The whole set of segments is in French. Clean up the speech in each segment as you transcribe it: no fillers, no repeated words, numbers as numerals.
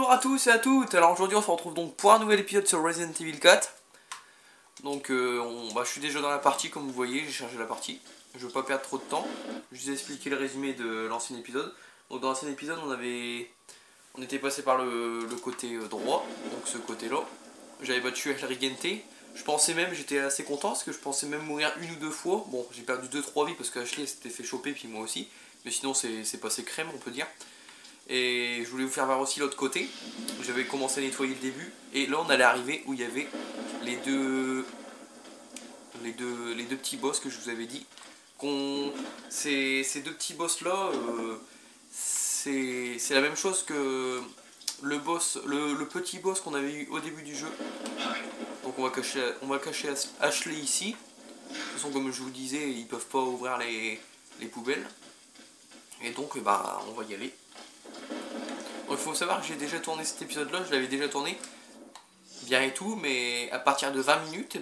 bonjour à tous et à toutes. Alors aujourd'hui on se retrouve donc pour un nouvel épisode sur Resident Evil 4. Donc je suis déjà dans la partie comme vous voyez, j'ai chargé la partie. Je veux pas perdre trop de temps. Je vais vous expliquer le résumé de l'ancien épisode. Donc dans l'ancien épisode on était passé par le côté droit, donc ce côté là. J'avais battu El Rigente. Je pensais même, j'étais assez content parce que je pensais même mourir une ou deux fois. Bon, j'ai perdu 2-3 vies parce que Ashley s'était fait choper puis moi aussi. Mais sinon c'est passé crème on peut dire. Et je voulais vous faire voir aussi l'autre côté. J'avais commencé à nettoyer le début. Et là on allait arriver où il y avait les deux petits boss que je vous avais dit. Ces deux petits boss là, c'est la même chose que le petit boss qu'on avait eu au début du jeu. Donc on va cacher Ashley ici. De toute façon comme je vous disais, ils peuvent pas ouvrir les poubelles. Et donc on va y aller. Donc il faut savoir que j'ai déjà tourné cet épisode là, je l'avais déjà tourné bien et tout, mais à partir de 20 minutes,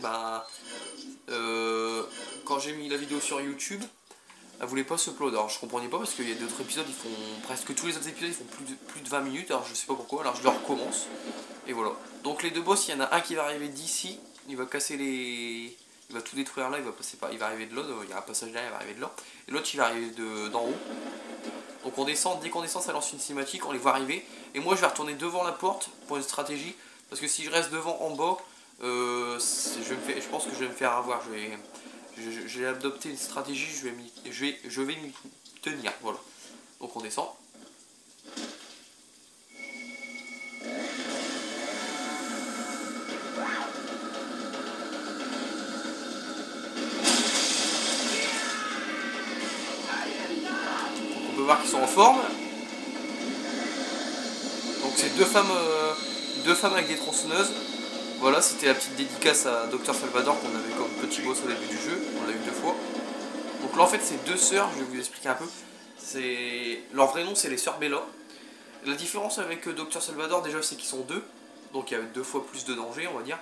quand j'ai mis la vidéo sur YouTube, elle voulait pas se upload. Alors je comprenais pas parce qu'il y a d'autres épisodes, presque tous les autres épisodes ils font plus de 20 minutes, alors je sais pas pourquoi, alors je le recommence. Et voilà. Donc les deux boss, il y en a un qui va arriver d'ici, il va casser il va tout détruire là, il va arriver de là, il y a un passage derrière, il va arriver de là. Et l'autre il va arriver d'en haut. Donc on descend, dès qu'on descend ça lance une cinématique, on les voit arriver. Et moi je vais retourner devant la porte pour une stratégie. Parce que si je reste devant en bas, je pense que je vais me faire avoir. Je vais adopter une stratégie, je vais m'y tenir. Voilà. Donc on descend. On peut voir qu'ils sont en forme. Donc c'est deux femmes avec des tronçonneuses. Voilà, c'était la petite dédicace à Dr Salvador qu'on avait comme petit boss au début du jeu. On l'a eu 2 fois. Donc là en fait c'est deux sœurs, je vais vous expliquer un peu. Leur vrai nom c'est les sœurs Bella. La différence avec Dr Salvador déjà c'est qu'ils sont deux. Donc il y a 2 fois plus de danger on va dire.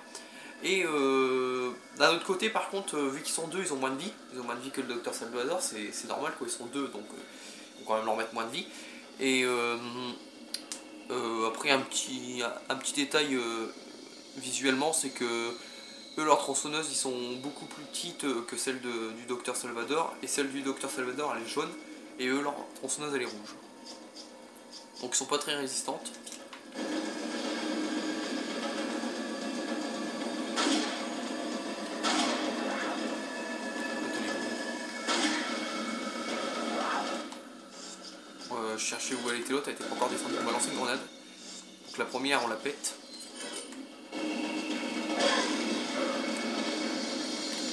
Et d'un autre côté par contre, vu qu'ils sont deux, ils ont moins de vie. Ils ont moins de vie que le Dr Salvador, c'est normal quoi, ils sont deux donc il faut quand même leur mettre moins de vie. Et après un petit détail visuellement, c'est que eux leurs tronçonneuses ils sont beaucoup plus petites que celles du Dr Salvador, et celle du Dr Salvador elle est jaune et eux leur tronçonneuse elle est rouge. Donc ils sont pas très résistantes. Je cherchais où elle était l'autre, elle était pas encore descendue, on va lancer une grenade. Donc la première on la pète.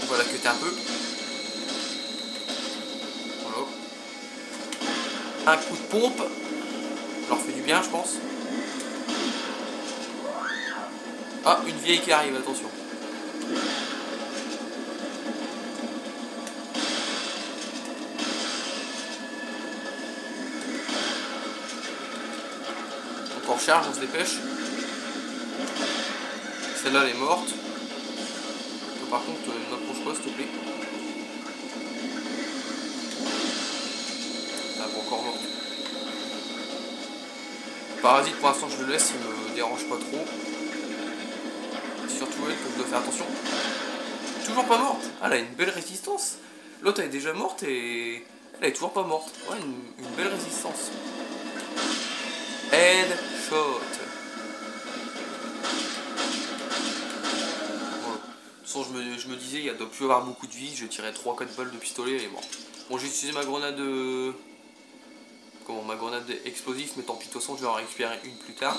On va la cutter un peu. Voilà. Un coup de pompe. Ça leur fait du bien je pense. Ah, une vieille qui arrive, attention. Donc on recharge, on se dépêche. Celle-là elle est morte. Par contre, ne m'approche pas s'il te plaît. Elle est pas encore morte. Parasite pour l'instant je le laisse, il me dérange pas trop. Surtout elle, donc je dois faire attention. Toujours pas morte. Ah, elle a une belle résistance. L'autre elle est déjà morte et elle est toujours pas morte. Ouais, une belle résistance. Headshot. Je me disais, il doit plus avoir beaucoup de vie, je tirais 3-4 balles de pistolet, elle est morte. Bon, j'ai utilisé ma grenade ma grenade explosive, mais tant pis, de toute façon je vais en récupérer une plus tard.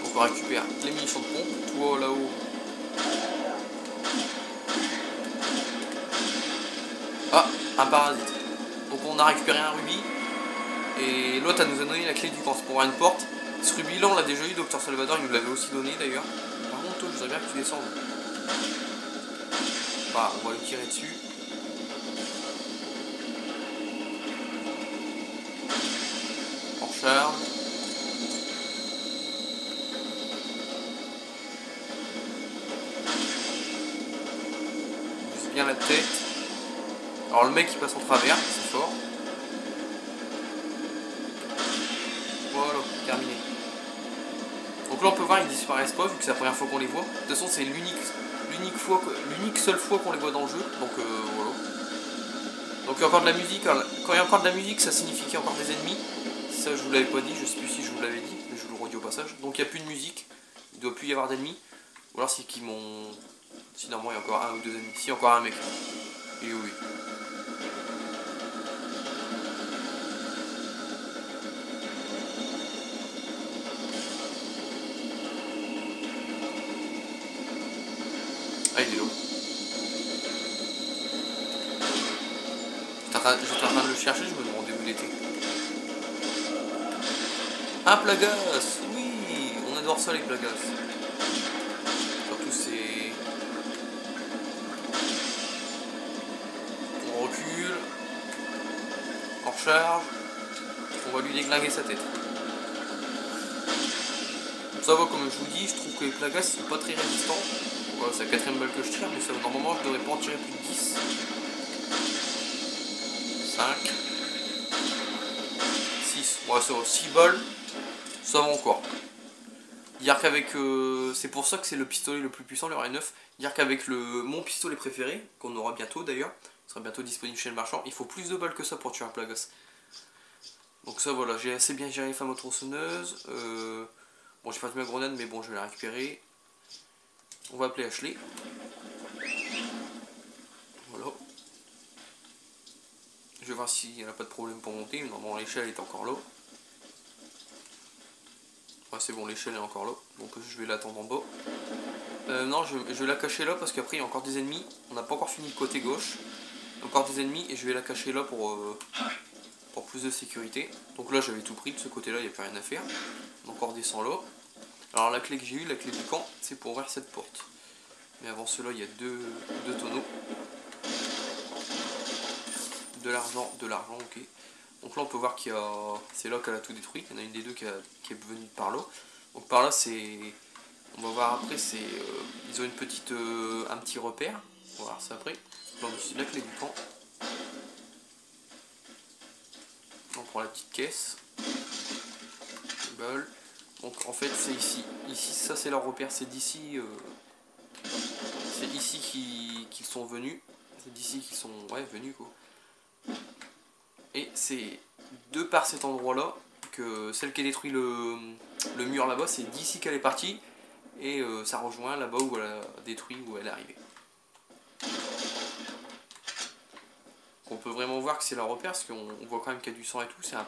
Donc on récupère les munitions de pompe, toi là-haut. Ah, un parasite. Donc on a récupéré un rubis, et l'autre elle nous a donné la clé du camp pour ouvrir une porte. Ce rubis là on l'a déjà eu, Dr Salvador il nous l'avait aussi donné d'ailleurs. Par contre toi je voudrais bien que tu descendes. Bah on va lui tirer dessus. On recharge. On vise bien la tête. Alors le mec il passe en travers, c'est fort. là on peut voir ils disparaissent pas vu que c'est la première fois qu'on les voit. De toute façon c'est l'unique seule fois qu'on les voit dans le jeu. Donc voilà. Donc il y a encore de la musique. Quand il y a encore de la musique ça signifie qu'il y a encore des ennemis. Ça je vous l'avais pas dit, je sais plus si je vous l'avais dit, mais je vous le redis au passage. Donc il n'y a plus de musique, il ne doit plus y avoir d'ennemis. Ou alors c'est qu'ils m'ont... Si normalement il y a encore un ou deux ennemis. Si encore un mec. Et oui. Ah il est là. J'étais en train de le chercher, je me demandais où il était. Un Plagas. Oui, on adore ça les Plagas. Surtout c'est... On recule. On recharge. On va lui déglinguer sa tête. Ça va, comme je vous dis, je trouve que les Plagas sont pas très résistants. Voilà, c'est la 4ème balle que je tire, mais ça, normalement je devrais pas en tirer plus de 10. 5. 6. Ouais, ça va, 6 balles. Ça va encore. Dire qu'avec... c'est pour ça que c'est le pistolet le plus puissant, le R9. Dire qu'avec mon pistolet préféré, qu'on aura bientôt d'ailleurs, sera bientôt disponible chez le marchand, il faut plus de balles que ça pour tuer un Plagas. Donc ça voilà, j'ai assez bien géré les femmes tronçonneuses. Bon, j'ai pas de ma grenade, mais bon, je vais la récupérer. On va appeler Ashley. Voilà. Je vais voir si elle n'a pas de problème pour monter. Normalement, l'échelle est encore là. Ouais, c'est bon, l'échelle est encore là. Donc je vais l'attendre en bas. Non, je vais la cacher là parce qu'après, il y a encore des ennemis. On n'a pas encore fini le côté gauche. Encore des ennemis et je vais la cacher là pour plus de sécurité. Donc là, j'avais tout pris. De ce côté-là, il n'y a plus rien à faire. Donc on redescend là. Alors la clé que j'ai eue, la clé du camp, c'est pour ouvrir cette porte. Mais avant cela, il y a deux tonneaux. De l'argent, ok. Donc là, on peut voir qu'il y a... C'est là qu'elle a tout détruit. Il y en a une des deux qui est venue par là. Donc par là, c'est... On va voir après, c'est... Ils ont une petite... un petit repère. On va voir ça après. Là, on utilise la clé du camp. On prend la petite caisse. Les balles. Donc en fait c'est ici. Ici ça c'est leur repère, c'est d'ici c'est ici qu'ils sont venus. C'est d'ici qu'ils sont venus quoi. Et c'est de par cet endroit là que celle qui a détruit le mur là-bas, c'est d'ici qu'elle est partie. Et ça rejoint là-bas où elle a détruit, où elle est arrivée. On peut vraiment voir que c'est leur repère parce qu'on voit quand même qu'il y a du sang et tout, c'est un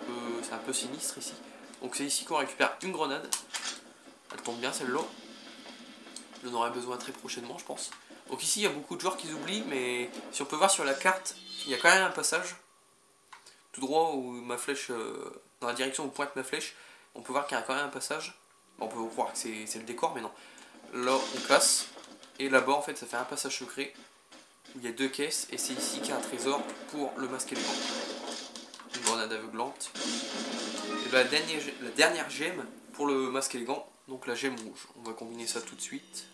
peu sinistre ici. Donc c'est ici qu'on récupère une grenade. Elle tombe bien celle-là. J'en aurai besoin très prochainement je pense. Donc ici il y a beaucoup de joueurs qui oublient, mais si on peut voir sur la carte, il y a quand même un passage. Tout droit où ma flèche, dans la direction où pointe ma flèche, on peut voir qu'il y a quand même un passage. On peut croire que c'est le décor, mais non. Là on casse. Et là-bas en fait ça fait un passage secret. Où il y a deux caisses et c'est ici qu'il y a un trésor pour le masque élégant. Une grenade aveuglante. Et la dernière gemme pour le masque élégant, donc la gemme rouge. On va combiner ça tout de suite.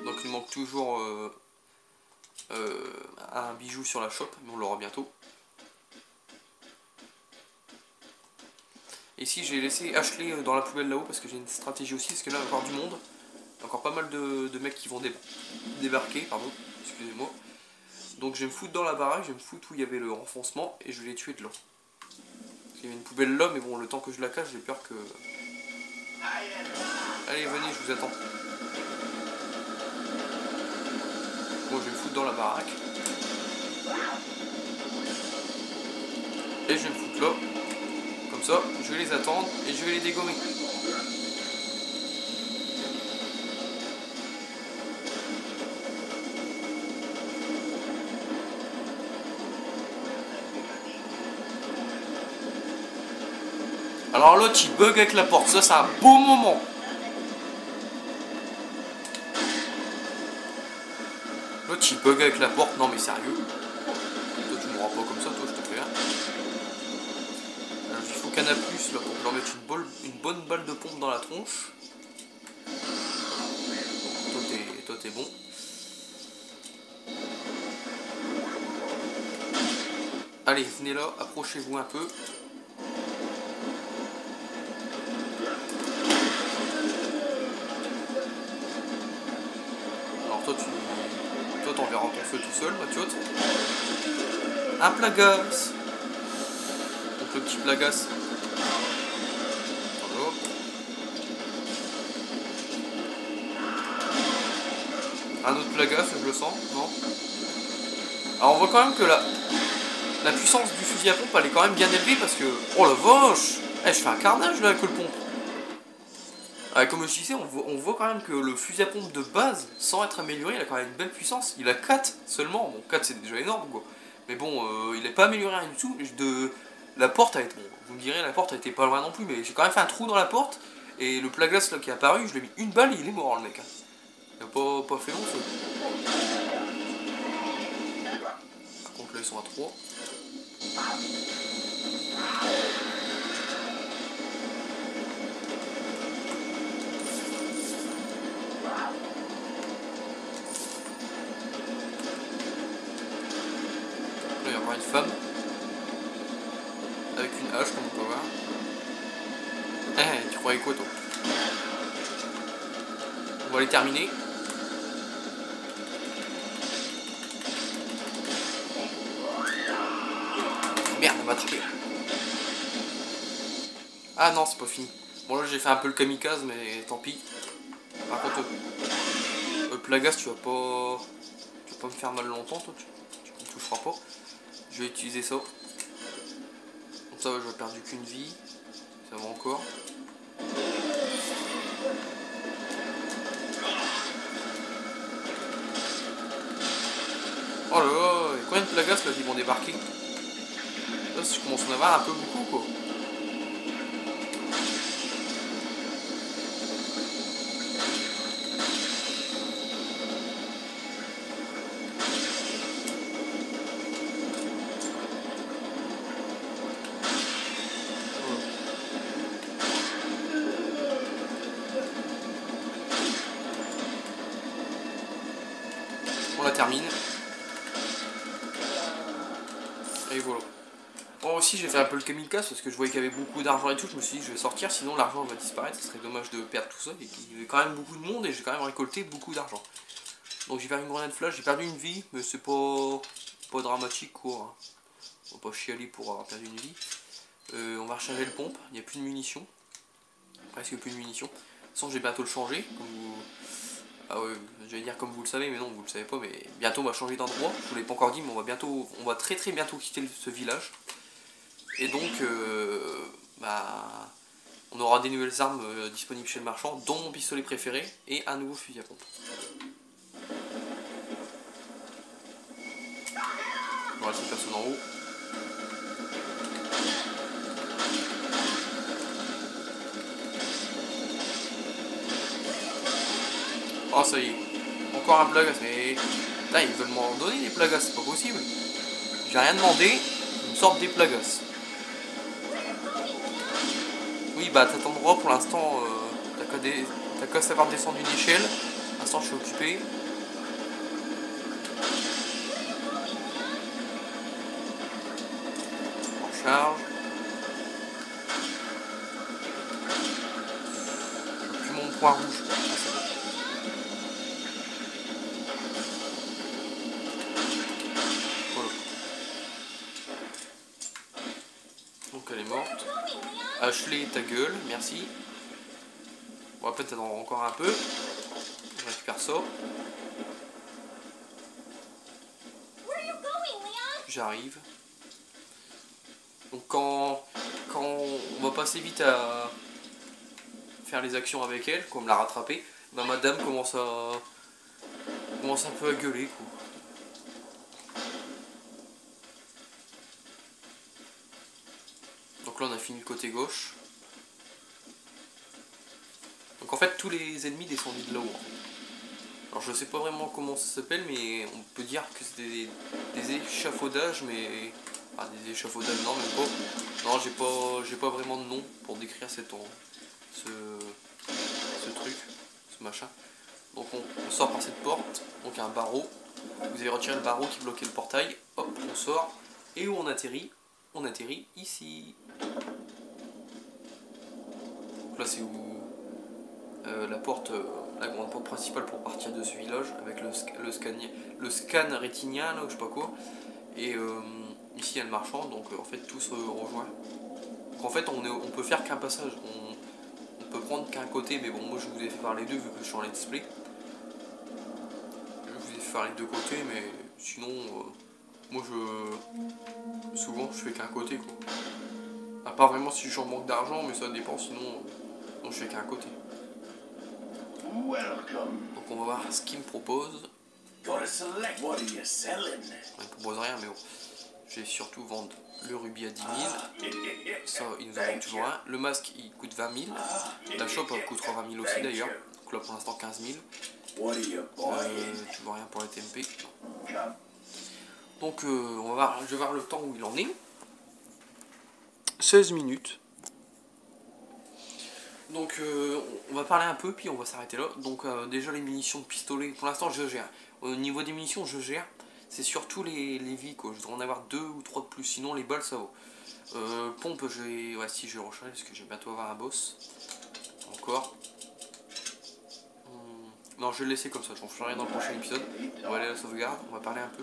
Donc il manque toujours un bijou sur la chope, mais on l'aura bientôt. Et ici j'ai laissé Ashley dans la poubelle là-haut parce que j'ai une stratégie aussi, parce que là il y a encore du monde. Il y a encore pas mal de mecs qui vont débarquer, pardon, excusez-moi. Donc je vais me foutre dans la baraque, je vais me foutre où il y avait le renfoncement et je vais les tuer de là. Il y avait une poubelle là, mais bon, le temps que je la cache, j'ai peur que... Allez, venez, je vous attends. Bon, je vais me foutre dans la baraque. Et je vais me foutre là. Comme ça, je vais les attendre et je vais les dégommer. Alors l'autre il bug avec la porte, ça c'est un beau moment. L'autre il bug avec la porte, non mais sérieux. Toi tu mourras pas comme ça, toi je te préviens. Alors, il faut qu'il y en a plus là pour leur mettre une bonne balle de pompe dans la tronche. Toi t'es bon. Allez, venez là, approchez-vous un peu. feu tout seul, ma tiote. Un Plagas. Donc le petit Plagas. Voilà. Un autre Plagas, je le sens, non? Alors on voit quand même que la puissance du fusil à pompe elle est quand même bien élevée parce que... Oh la vache! Eh, je fais un carnage là avec le pompe. Comme je disais, on voit quand même que le fusil à pompe de base, sans être amélioré, il a quand même une belle puissance. Il a 4 seulement. Bon, 4 c'est déjà énorme quoi. Mais bon, il n'est pas amélioré rien du tout. La porte a été... Bon, vous me direz, la porte a été pas loin non plus, mais j'ai quand même fait un trou dans la porte. Et le Plagas là qui est apparu, je lui ai mis une balle et il est mort le mec. Il a pas fait long feu. Par contre là ils sont à 3. Là il y a encore une femme. Avec une hache comme on peut voir. Tu croyais quoi toi? On va les terminer. Merde, on m'a attrapé. Ah non, c'est pas fini. Bon là j'ai fait un peu le kamikaze, mais tant pis. Par contre, Plagas, tu vas pas me faire mal longtemps, toi. Tu me toucheras pas. Je vais utiliser ça. Comme ça, je vais perdre qu'une vie. Ça va encore. Oh là là, il y a combien de Plagas là qui vont débarquer? Là, je commence à en avoir un peu beaucoup quoi. On la termine. Et voilà. Bon aussi j'ai fait un peu le kamikaze parce que je voyais qu'il y avait beaucoup d'argent et tout, je me suis dit je vais sortir sinon l'argent va disparaître, ce serait dommage de perdre tout ça et qu'il y avait quand même beaucoup de monde et j'ai quand même récolté beaucoup d'argent. Donc j'ai fait une grenade flash, j'ai perdu une vie mais c'est pas dramatique quoi. On va pas chialer pour avoir perdu une vie. On va recharger le pompe, il n'y a plus de munitions. Presque plus de munitions. De toute façon je vais bientôt le changer, comme vous... Ah ouais, j'allais dire comme vous le savez mais non vous le savez pas mais bientôt on va changer d'endroit, je vous l'ai pas encore dit mais on va très bientôt quitter ce village. Et donc, on aura des nouvelles armes disponibles chez le marchand, dont mon pistolet préféré et un nouveau fusil à pompe. Voilà, cette personne en haut. Oh, ça y est. Encore un Plagas, mais... Putain, ils veulent m'en donner des Plagas, c'est pas possible. J'ai rien demandé, ils me sortent des Plagas. Oui, bah, t'as ton droit pour l'instant, t'as qu'à savoir descendre une échelle. Pour l'instant, je suis occupé. On charge. J'ai plus mon point rouge. Voilà. Donc elle est morte. Ashley, ta gueule, merci. Bon, après, t'en auras encore un peu. Je récupère ça. J'arrive. Donc quand on va passer vite à faire les actions avec elle, comme la rattraper, bah madame commence un peu à gueuler quoi. Donc là on a fini le côté gauche. Donc en fait tous les ennemis descendent de là-haut. Alors je sais pas vraiment comment ça s'appelle mais on peut dire que c'est des échafaudages mais... Ah des échafaudages non même pas. Non j'ai pas vraiment de nom pour décrire ce truc, ce machin. Donc on sort par cette porte, donc il y a un barreau. Vous avez retiré le barreau qui bloquait le portail. Hop, on sort. Et où on atterrit? On atterrit ici. Donc là c'est où la porte la grande porte principale pour partir de ce village avec le scan rétinien là ou je sais pas quoi. Et ici il y a le marchand, donc en fait tout se rejoint. Donc en fait on peut faire qu'un passage, on peut prendre qu'un côté, mais bon moi je vous ai fait faire les deux vu que je suis en let's play. Je vous ai fait faire les deux côtés, mais sinon moi souvent je fais qu'un côté quoi. À part vraiment si je suis en manque d'argent, mais ça dépend, sinon je fais qu'un côté. Donc on va voir ce qu'il me propose. Il me propose rien, mais bon. Je vais surtout vendre le rubis à 10 000. Ça, il nous en manque toujours un. Le masque, il coûte 20 000. La chope, elle coûtera 20 000 aussi d'ailleurs. Donc là, pour l'instant, 15 000. Tu vois rien pour les TMP. Donc, on va voir, je vais voir le temps où il en est. 16 minutes. Donc, on va parler un peu, puis on va s'arrêter là. Donc, déjà, les munitions de pistolet, pour l'instant, je gère. Au niveau des munitions, je gère. C'est surtout les vies, quoi. Je dois en avoir 2 ou 3 de plus, sinon les balles ça vaut. Pompe, ouais, si je vais recharger parce que je vais bientôt avoir un boss. Encore. Non, je vais le laisser comme ça, je ne ferai rien dans le prochain épisode. On va aller à la sauvegarde, on va parler un peu.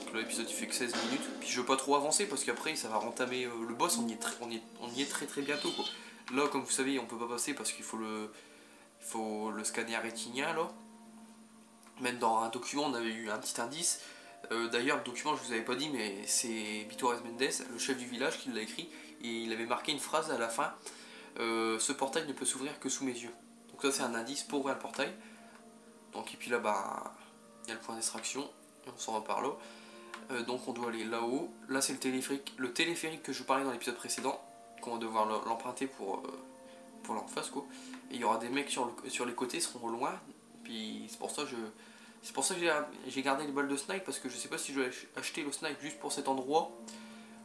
Donc là, l'épisode il fait que 16 minutes. Puis je veux pas trop avancer parce qu'après ça va rentamer le boss, on y est très bientôt, quoi. Là, comme vous savez, on peut pas passer parce qu'il faut le scanner rétinien là. Même dans un document, on avait eu un petit indice. D'ailleurs, le document, je vous avais pas dit, mais c'est Vito Mendes, le chef du village, qui l'a écrit. Et il avait marqué une phrase à la fin. Ce portail ne peut s'ouvrir que sous mes yeux. Donc ça, c'est un indice pour ouvrir le portail. Donc, et puis là, bah, il y a le point d'extraction. Et on s'en repart là. Donc on doit aller là-haut. Là, c'est le téléphérique que je vous parlais dans l'épisode précédent. Qu'on va devoir l'emprunter pour l'en face, quoi. Et il y aura des mecs sur les côtés, seront loin. Puis c'est pour ça que j'ai gardé les balles de snipe, parce que je sais pas si je vais acheter le snipe juste pour cet endroit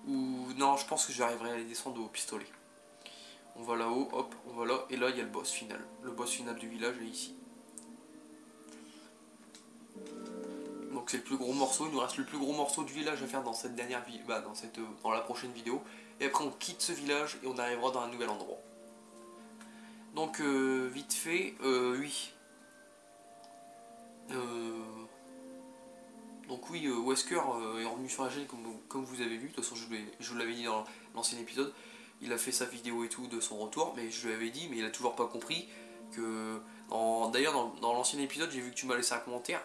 ou non. Je pense que j'arriverai à les descendre au pistolet. On va là-haut, hop, on va là, et là il y a le boss final. Le boss final du village est ici. Donc c'est le plus gros morceau, il nous reste le plus gros morceau du village à faire dans cette dernière dans la prochaine vidéo. Et après on quitte ce village et on arrivera dans un nouvel endroit. Donc vite fait, oui. Donc oui, Wesker est revenu sur la chaîne comme vous avez vu. De toute façon, je vous l'avais dit dans l'ancien épisode. Il a fait sa vidéo et tout de son retour, mais je lui avais dit, mais il a toujours pas compris que... D'ailleurs, dans l'ancien épisode, j'ai vu que tu m'as laissé un commentaire.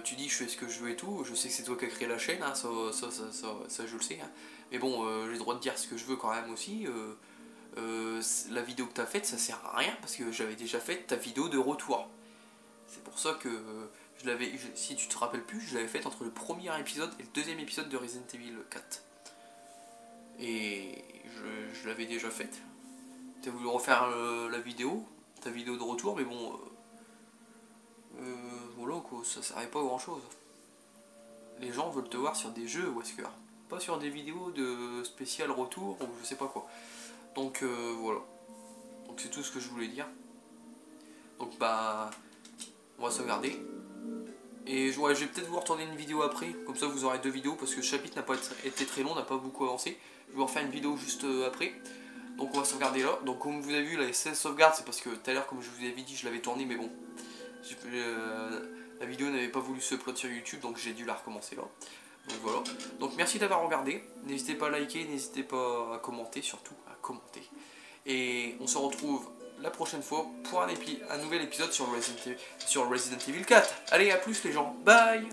Tu dis, je fais ce que je veux et tout. Je sais que c'est toi qui as créé la chaîne, hein, ça je le sais. Hein. Mais bon, j'ai le droit de dire ce que je veux quand même aussi. La vidéo que tu as faite, ça sert à rien, parce que j'avais déjà fait ta vidéo de retour. C'est pour ça que si tu te rappelles plus, je l'avais faite entre le premier épisode et le deuxième épisode de Resident Evil 4. Et je l'avais déjà faite. Tu as voulu refaire ta vidéo de retour, mais bon, voilà quoi, ça servait pas à grand chose. Les gens veulent te voir sur des jeux Wesker, pas sur des vidéos de spécial retour ou je sais pas quoi. Donc voilà. Donc c'est tout ce que je voulais dire. Donc bah... on va sauvegarder. Et ouais, je vais peut-être vous retourner une vidéo après, comme ça vous aurez 2 vidéos, parce que le chapitre n'a pas été très long, n'a pas beaucoup avancé. Je vais vous refaire une vidéo juste après. Donc on va sauvegarder là. Donc comme vous avez vu, les 16 sauvegardes, c'est parce que tout à l'heure, comme je vous avais dit, je l'avais tourné, mais bon, la vidéo n'avait pas voulu se upload sur YouTube, donc j'ai dû la recommencer là. Donc voilà. Donc merci d'avoir regardé. N'hésitez pas à liker, n'hésitez pas à commenter, surtout à commenter. Et on se retrouve la prochaine fois pour un nouvel épisode sur Resident Evil 4. Allez, à plus les gens, bye.